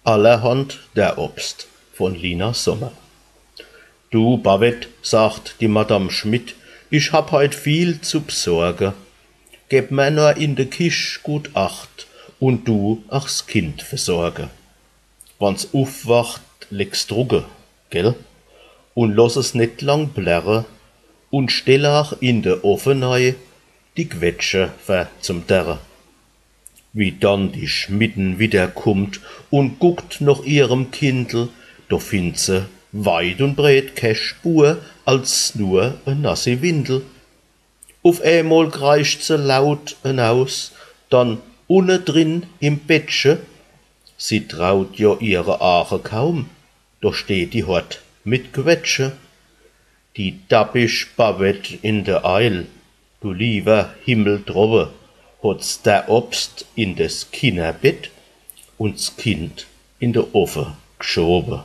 Allerhand der Obst von Lina Sommer. Du, Babett, sagt die Madame Schmidt, ich hab heut viel zu besorgen. Geb mir nur in de Kisch gut Acht und du ach's Kind versorge. Wann's aufwacht, leg's drucke, gell? Und lass es nicht lang blärre und stell auch in de Offenei die Quetsche ver zum Derre. Wie dann die Schmitten wieder kummt und guckt nach ihrem Kindl, da findt se weit und breit keine Spur als nur e nasse Windel. Auf einmal kreischt se laut aus, dann unne drin im Bettsche. Sie traut ja ihre Ache kaum, da steht die Hort mit Quetsche. Die dappisch Babett in der Eil, du lieber Himmel drobe, hat's der Obst in des Kinderbett und s Kind in de Offe geschoben.